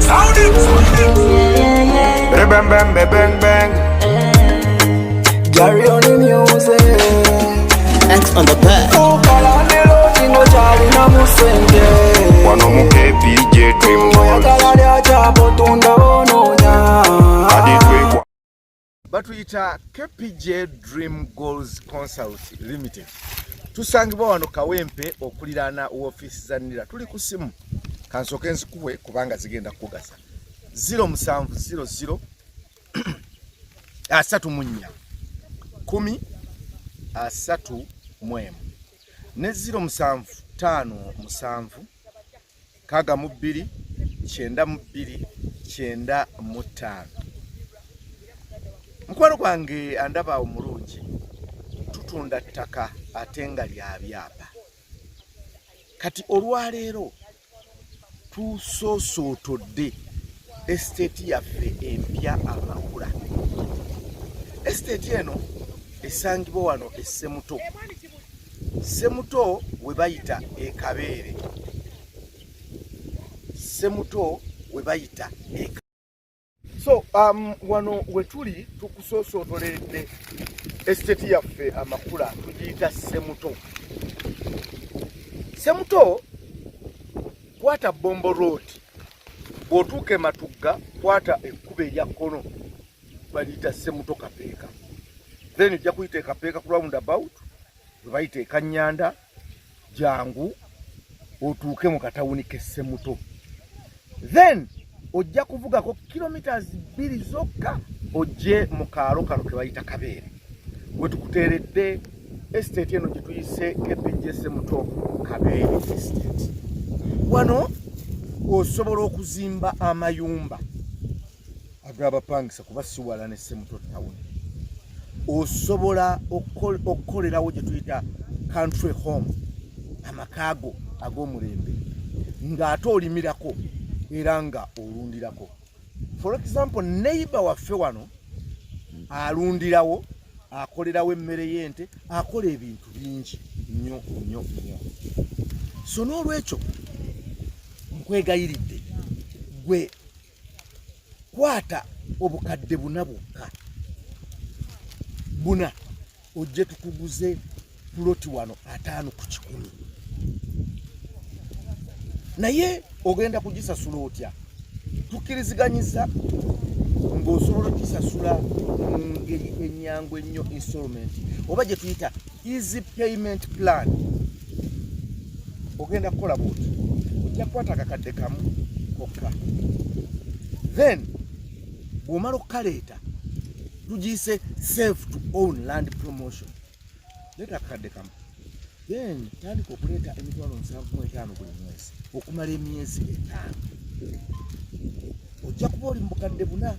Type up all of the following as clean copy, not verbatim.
Sound it. Bang bang bang bang bang. Carry on the music. X on the pad. Wano mu KPJ Dream Goals. Batuyita KPJ Dream Goals Consult Limited. Tusangibwa wano Kawempe okuliraana office za Nira. Tuli ku simu kansoke nzikuwe kubanga zigenda kugasa. 0700 asatu munya 10 asatu mwemu ne 0757 kaga mu 2 9 mu 2 9 mu 5. Mukwano gwange andaba omulungi tutunda ttaka ate nga lya byapa. Kati olwaleero tusosootodde estate yaffe empya Amakula. Estate eno esangibwa wano Essemuto. Semuto we bayita Ekabeere. Semuto we bayita Eka. So wano wetuli tukusosootoledde estate yaffe Amakula tugiyita Semuto. Semuto kwata Bombo Road. Bw'otuuka Matugga kwata ekkubo erya kkono baliyita Semuto Kapeeka. Then ojja kuyita Kapeeka ku roundabout we bayita Ekanyanda jangu otuuke mu katawuni ke Semuto. Then ojja kuvugako kilometers 2 zokka ojje mu kaalo kano ke bayita Kabeere. We tukuteeredde estate eno gye tuyise KPJ Semuto Kabeere estate. Wano osobola okuzimba amayumba ag'abapangisa kuba siwala ne Semuto town. Osobola okukolerawo gye tuyita country home, amakaago ag'omulembe ng'ate olimirako era nga olundirako. For example, neighbor waffe wano alundirawo, akolerawo emmere y'ente, akola ebintu bingi nnyo nnyo nnyo. So n'olwekyo nkwegayiridde gwe kwata obukadde buna bwokka buna ojje tukuguze ploti wano 5 ku 10. Naye ogenda kugisasula otya? Tukkiriziganyiza ng'osobola okisasula mu ngeri ennyangu ennyo installment oba gye tuyita easy payment plan. Ogenda kukola bwoti, ojja kukwata akakadde kamu kokka. Then bw'omala okukaleeta tugiyise save to own land promotion. Leeta akakadde kamu. Then tandika okuleeta emitwalo 75 buli mwezi okumala emyezi 5. Ojja kuba oli mu bukadde buna.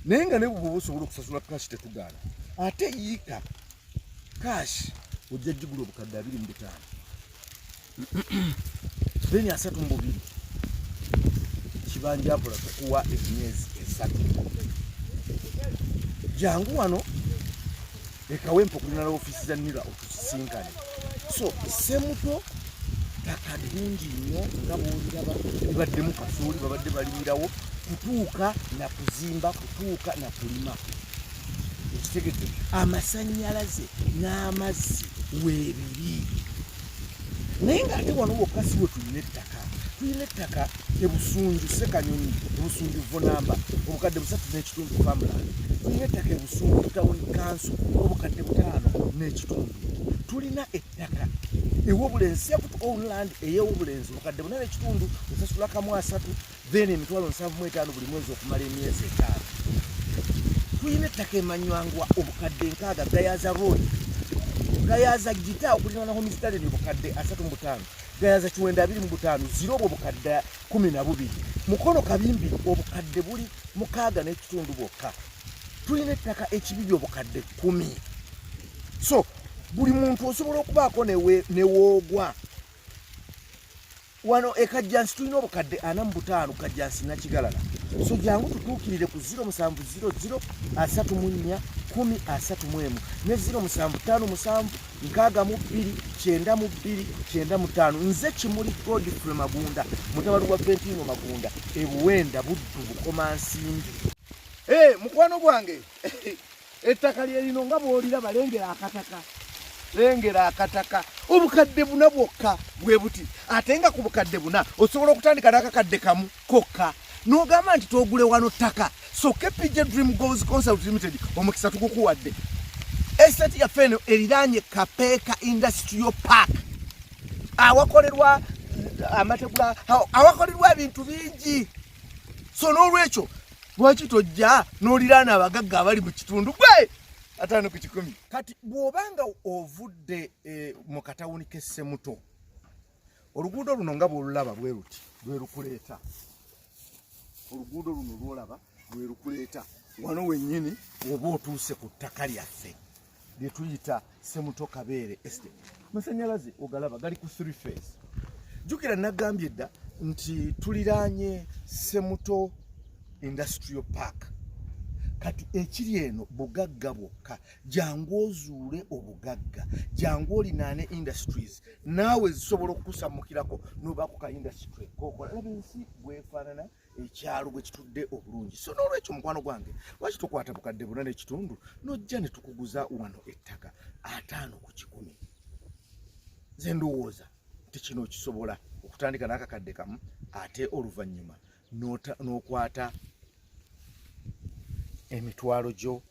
Naye nga ne bw'oba osobola okusasula cash tetugaana. Ate yiika cash ojja gigula obukadde 25. Then 32 kibanja mpola tukuwa emyezi 3. Jangu wano Ekawempe okulina office za Nira otusisinkane. So Semuto ttaka ddungi nnyo nga bw'oliraba libaddemu kasooli babadde balimirawo kutuuka na kuzimba kutuuka na kulima. Ekitegedde amasannyalaze n'amazzi weebiri. Naye ng'ate wano wokka si we tulina ettaka. Tulina ettaka Ebusunju Ssekanyonyi, Ebusunju Vonamba obukadde 3.5 farmland. Tulina ettaka Ebusunju Town Council obukadde 5.5. Tulina ettaka ew'obulenzi save to own land ey'obulenzi obukadde 4.5 osasula kamu 3 then emitwalo 75 buli mwezi okumala emyezi 5. Tulina ettaka Emanyangwa obukadde 6 Gayaza Road. Gayaza Gita okuliraana Home Stadium obukadde 3.5. Gayaza Kiwenda 2.5 zero obukadde 12. Mukono Kabimbi obukadde buli 6.5 bwokka. Tulina ettaka Ekibibi obukadde 10. So buli muntu osobola okubaako newoogwa. Wano Ekajjansi tulina obukadde 45 Kajjansi Nakigalala. So jangu tutuukirire ku 0700 34 1031 ne 0757 62 nze Kimuli Godfrey Magunda mutabali wa Bentino Magunda ebuwenda buddu bukomansimbi mukwano gwange ettaka lino nga bwolira lengera akataka obukadde buna bwokka bwe buti ate nga ku bukadde buna osobola okutandika n'akakadde kamu kokka n'ogamba nti togule wano ttaka so KPJ Dream Goals Consult Limited omukisa tugukuwadde estate yaffe eno eriraanye Kapeeka Industrial Park awakolerwa amategula awakolerwa ebintu bingi so n'olwekyo lwaki tojja n'oliraana abagagga abali mu kitundu gwe atano ku 10 kati bw'obanga ovudde mu katawuni k'Essemuto oluguudo luno nga bw'olulaba bwe ruti lwe lukuleeta oluguudo luno lw'olaba lwe lukuleeta wano wennyini oba otuuse ku ttaka lyaffe lye tuyita Ssemuto Kabeere Estate masannyalaze ogalaba gali ku 3 phase jjukira nagambye dda nti tuliraanye Ssemuto Industrial Park kati ekiri eno bugagga bwokka jangu ozuule obugagga jangu olinaane industries naawe zisobola okukusamukirako n'obaako ka industry kokola laba ensi bwefaanana ekyalo bwe kitudde obulungi so n'olwekyo mukwano gwange lwaki tokwata bukadde buna n'ekitundu n'ojja ne tukuguza wano ettaka 5 ku 10 nze ndowooza nti kino kisobola okutandika n'akakadde kamu ate oluvannyuma n'okwata emitwalo gyo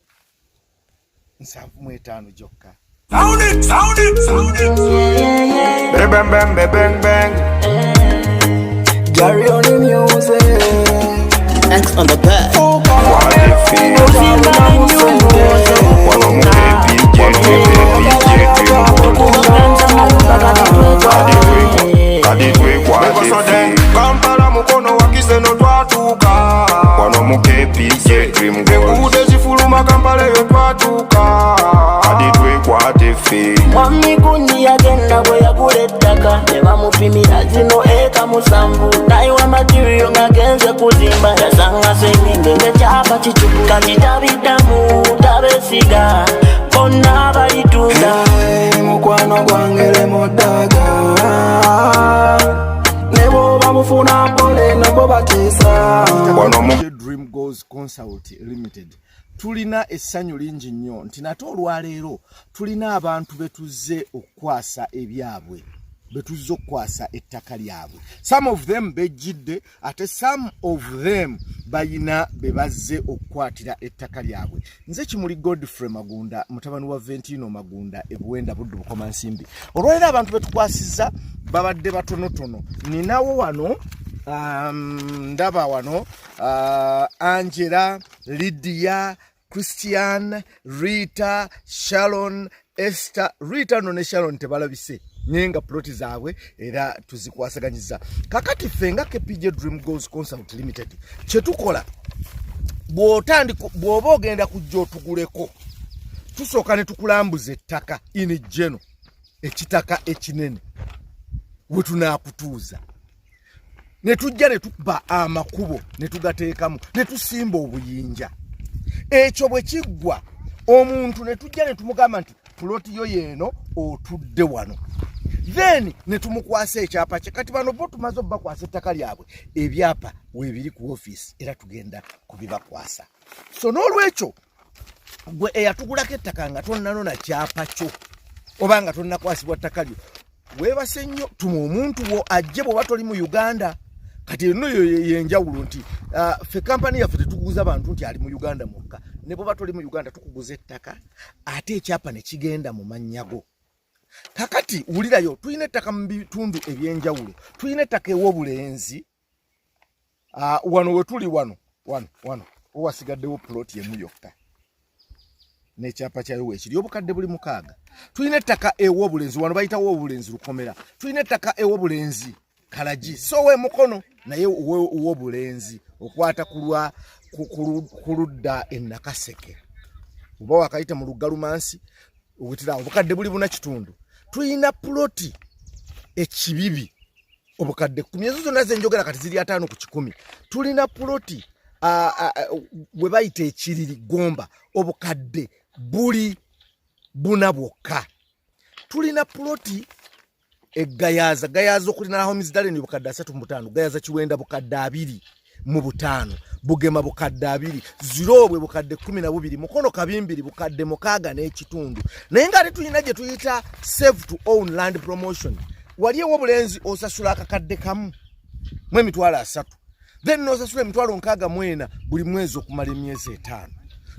75 gyokka. Sound it. Bang bang bang bang bang. Carry on the music. X on the back. What if it Kampala mukono wakise no twatuka wano mu KPJ Dream Goals zifuluma Kampala yo twatuka aditwe kwate fe mwami kunyi yagenda bwe yagula ettaka ne bamupimira zino eka musanvu nayiwa material ngagenze kuzimba yasanga sengenge ngekyapa kicukula kitabiddamu tabesiga bonna balitunda mukwano gwangere modaga wano mu Dream Goals Consult Limited tulina essanyu lingi nnyo nti nate olwaleero tulina abantu betuzze okukwasa ebyabwe betuzze okukwasa ettaka lyabwe some of them bejjidde ate some of them bayina bebazze okukwatira ettaka lyabwe nze Kimuli Godfrey Magunda mutabani wa Ventino Magunda ebuwenda buddu bukomansimbi olwaleero abantu betukwasizza babadde batonotono ninawo wano ndaba wano Angela, Lydia, Christian, Rita, Sharon, Esther. Rita no ne Sharon tebalabise nyenga ploti zaabwe era tuzikwasaganyiza kakati fenga KPJ Dream Goals Consult Limited kyetukola bw'oba ogenda kujja otuguleko tusooka ne tukulambuza ettaka ini jeno ekitaka ekinene we tunaakutuuza ne tujja ne tukuba amakubo ne tugateekamu ne tusimba obuyinja ekyo bwe kiggwa omuntu ne tujja ne tumugamba nti puloti yo yeeno otudde wano then ne tumukwasa ekyapa kye kati bano bo tumaze obakwasa ettaka lyabwe ebyapa weebiri ku office era tugenda kubibakwasa so n'olwekyo gwe eyatugulako ettaka nga tonnanona kyapa kyo oba nga tonnakwasibwa ttaka lyo weebase nnyo tuma omuntu wo ajje bw'oba toli mu Uganda kati eno yenjawulo nti ffe kampani yaffe tetukuguza bantu nti ali mu Uganda mwokka ne bw'oba toli mu Uganda tukuguza ettaka ate ekyapa ne kigenda mu mannyago kakati wulirayo tulina ettaka mu bitundu ebyenjawulo tulina ettaka ew'obulenzi wano we tuli wano owasigaddewo puloti emu yokka n'ekyapa kyayo weekiri obukadde buli 6 tulina ettaka ew'obulenzi wano bayitawo obulenzi Lukomera tulina ettaka ew'obulenzi Kalagi so we mukono naye ow'obulenzi okwata kuludda Nakaseke oba wakayita mu Lugalumansi obutira obukadde buli 4 kitundu tulina ploti ekibibi obukadde 10 ezo zonna zenjogera kati ziri 5 ku 10 tulina ploti we bayita ekiriri Gomba obukadde buli buna bwokka. Tulina ploti gayaza okulina aho mizidaleni bukadde 3 gayaza Kiwenda bukadde 2 mu 5 Bugema bukadde 2 Zirobwe bukadde 12 Mukono Kabimbiri bukadde 6 n'ekitundu. Naye nga ate tulina gye tuyita save to own land promotion. Waliwo obulenzi osasula akakadde kamu mu emitwalo 3 then nosasula emitwalo 64 buli mwezi okumala emyezi 5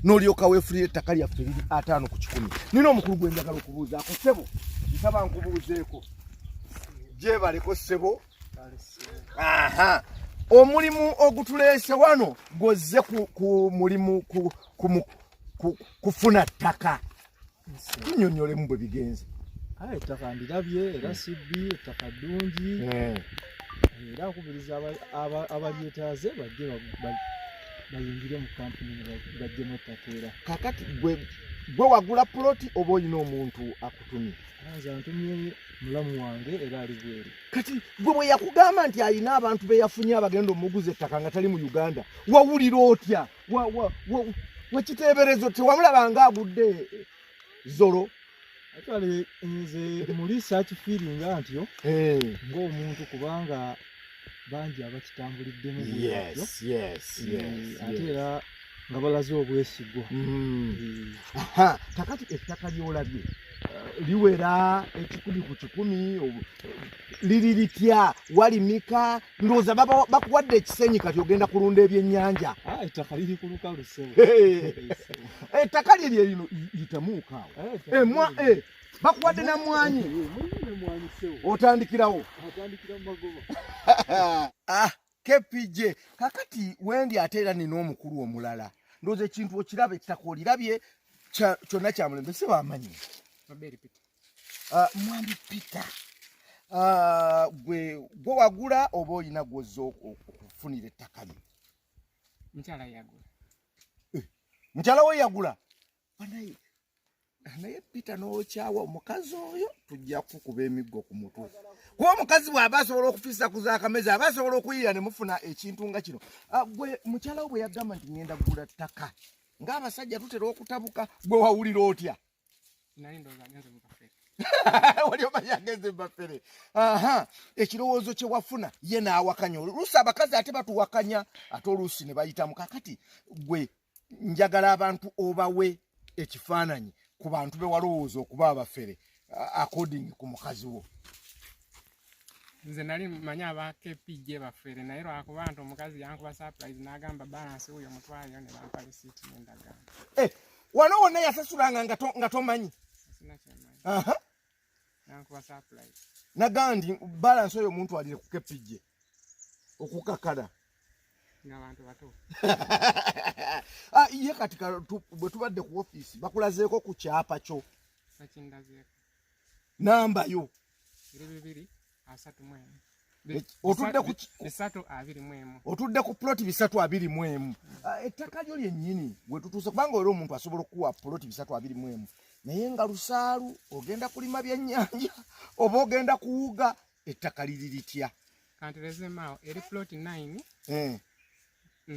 n'olyoka weefulira ettaka lyaffe liri 5 ku 10. Nina omukulu gwe njagala okubuuza ako ssebo nsaba nkubuuzeeko gyebaleko ssebo. Aha, omulimu ogutuleese wano gozze ku mulimu kufuna ttaka. Nnyonnyolemu bwe bigenze. Ettaka ndirabye era sibbi ettaka ddungi era akubiriza abalyetaaze bajje bayingire mu kampuni bajjemu ettaka era. Kakati gwe wagula ploti oba olina omuntu akutumye? Nze ntumye mulamu wange era ali bweru. Kati gwe bwe yakugamba nti alina abantu be yafunye abagenda omuguza ettaka nga tali mu Uganda wawulira otya? Wakiteeberezo tewamulabanga agudde zolo? Actually nze mu research feeling antyo ng'omuntu kubanga bangi abakitambuliddemu bwetyo. Yes. Ate era nga balaze obwesigwa. Aha, kakati ettaka lyolabye liwera 10 ku 10 liri litya walimika ndowooza bakuwadde ekisenyi kati ogenda kulunda ebyennyanja? Ettaka liri ku lukalu ssebo. Ettaka lye lino litamuukaawo bakuwadde na mwanyi otandikirawo KPJ. Kakati wendi ate era nina omukulu omulala ndowooza ekintu okiraba ettaka olirabye kyonna kya mulembe si bamanyi Mwambi Peter. Gwe wagula oba olina gwozza okufunira ettaka lyo? Mukyala yagula. Mukyala we yagula? Naye Peter n'okyawa omukazi oyo tujja kukuba emiggo ku mutwe. Kuba omukazi bw'aba asobola okufisa ku z'akameza aba asobola okuyiira ne mufuna ekintu nga kino. Gwe mukyala we bwe yagamba nti ngenda kugula ttaka ng'abasajja tutera okutabuka gwe wawulira otya? Nali ndowooza ngenze mu kafere. Wali omanyi agenze mu bafere. Aha, ekirowoozo kye wafuna ye n'awakanya. Oluusi abakazi ate batuwakanya ate oluusi ne bayitamu. Kakati gwe njagala abantu obawe ekifaananyi ku bantu be walowooza okuba abafere according ku mukazi wo. Nze nali manya aba KPJ bafere naye lwakuba nti omukazi yankuba surprise n'agamba balance oyo mutwaliro ne bampa receipt n'endagaano. Wano wonna yasasulanga nga tomanyi? Sina kyemanyi. Aha. Yankuba surprise. Nagandi balance oyo omuntu alire ku KPJ okukakala. N'abantu bato. Ye kati bwe tubadde ku office bakulazeeko ku kyapa kyo. Sakindazeeko. Namba yo. 2 3 Otudde ku 321. Otudde ku ploti 321. Ettaka lyo lyennyini bwe tutuuse kubanga oli omuntu asobola okuwa ploti 321. Naye nga lusaalu ogenda kulima byennyanja oba ogenda kuwuga ettaka liri litya? Kanti rezemaawo eri ploti 9.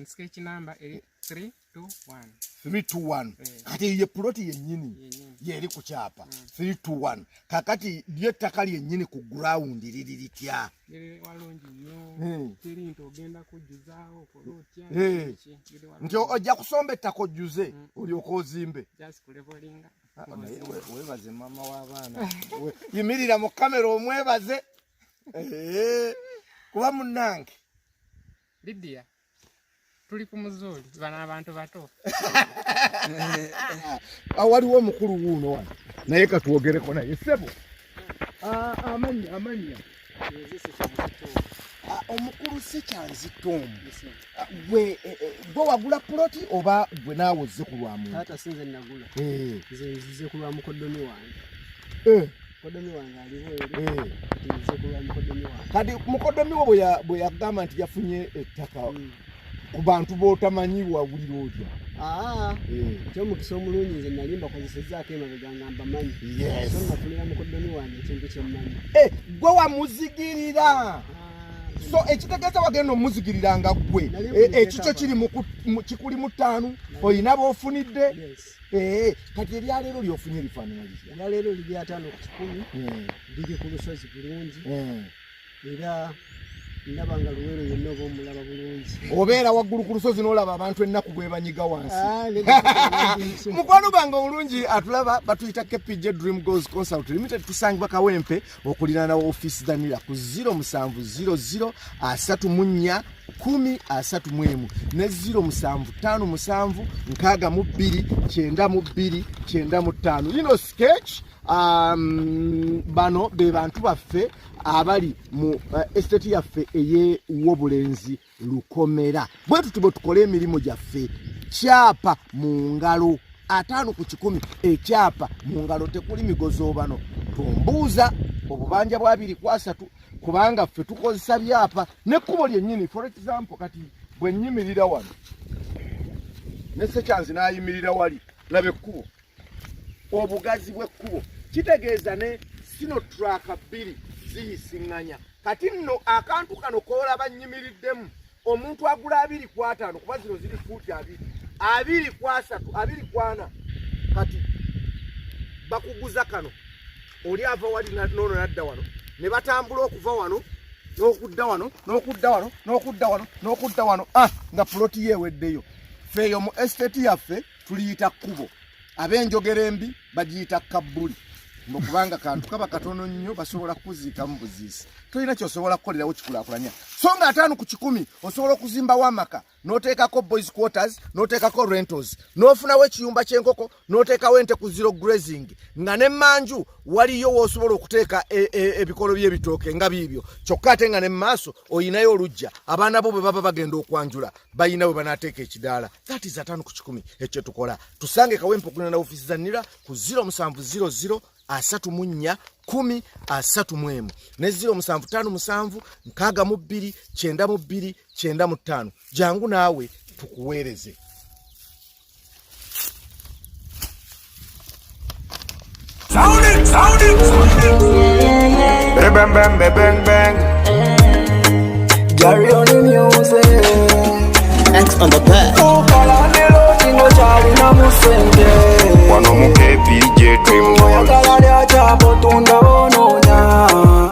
Sketch number eri 321. 321. Kati ye ploti yennyini yeri ku kyapa 321. Kakati lyettaka lyennyini ku ground liri litya? Liri walungi nnyo. Teri nti ogenda kujjuzaawo kolotya. Nti ojja kusomba ettaka ojjuze olyoka ozimbe. Just kulevelinga. Webaze mama w'abaana. Yimirira mu kamera omwebaze. Kuba munnange. Lydia. Tuli ku muzooli bana abantu bato. Waliwo omukulu wuuno wano naye katwogereko naye ssebo. Amanya. Omukulu Sekyanzitoomu. Gwe wagula ploti oba gwe naawe ozze ku lwa muntu? Taata sinze nagula. Nze nzize ku lwa mukoddomi wange. Mukoddomi wange ali bweru. Nzize ku lwa mukoddomi wange. Kati mukoddomi wo bwe yagamba nti yafunye ettaka ku bantu b'otamanyi wawulira otya? Eky'omukisa omulungi nze nali mbakozesezzaako emabega nga mbamanyi. So nafunira mukoddomi wange ekintu kye mmanyi. Gwe wamuzigirira. So ekitegeeza wagenda omuzigiriranga gwe ekikyo kikuli mu 5 oyina b'ofunidde. Kati eryaleero lyofunye lifaanana litya? Eryaleero liri 5 ku 10 liri ku lusozi bulungi era ndaba nga Luweero yonna oba omulaba bulungi. Obeera waggulu ku lusozi n'olaba abantu ennaku bwe banyiga wansi. Mukwano bange omulungi atulaba batuyita KPJ Dream Goals Consult Limited tusangibwa Kawempe okuliraana ofiisi za NIRA ku 0700 34 10 ne 0757 62 95. Lino sketch bano be bantu baffe abali mu estate yaffe eye Wobulenzi Lukomera. Bwe tutubo tukole emirimu gyaffe. Kyapa mu ngalo 5 ku 10 ekyapa mu ngalo tekuli migozo bano. Tumbuuza obubanja bwa 2 ku 3 kubanga ffe tukozesa byapa nekkubo lyennyini. For example kati bwe nnyimirira wano ne Sechanzi n'ayimirira wali labe ekkubo obugazi bw'ekkubo kitegeeza ne sino track 2 ziyisiŋŋanya. Kati nno akantu kano koolaba nnyimiriddemu omuntu agula 2 ku 5 kuba zino ziri fuuti 2 ku 3 2 ku 4 kati bakuguza kano oli ava wali nono nadda wano ne batambula okuva wano n'okudda wano n'okudda wano n'okudda wano n'okudda wano nga ploti yeeweddeyo. Feeyo mu estate yaffe tuliyita kkubo, ab'enjogera embi bagiyita kabbuli. Mukubanga kantu kaba katono nnyo basobola kuziika mu buziisi. Tolina ky'osobola kukolerawo kikulaakulanya. So nga 5 ku 10 osobola okuzimbawo amaka n'oteekako boys quarters n'oteekako rentals n'ofunawo ekiyumba ky'enkoko n'oteekawo ente ku zero grazing nga n'emmanju waliyo w'osobola okuteeka ebikolo by'ebitooke nga biibyo kyokka ate nga ne mu maaso oyinayo olujja abaana bo bwe baba bagenda okwanjula bayina bwe banaateeka ekidaala. That is 5 ku 10 ekyo tukola. Tusange Kawempe okuliraana ofiisi za NIRA ku 0700 34 10 31 ne 0757 62 92 95. Jangu naawe tukuweereze. Sound it. Bang bang bang bang bang. Carry on the music. X on the bed. Ukala nelo tingo chali na musenge.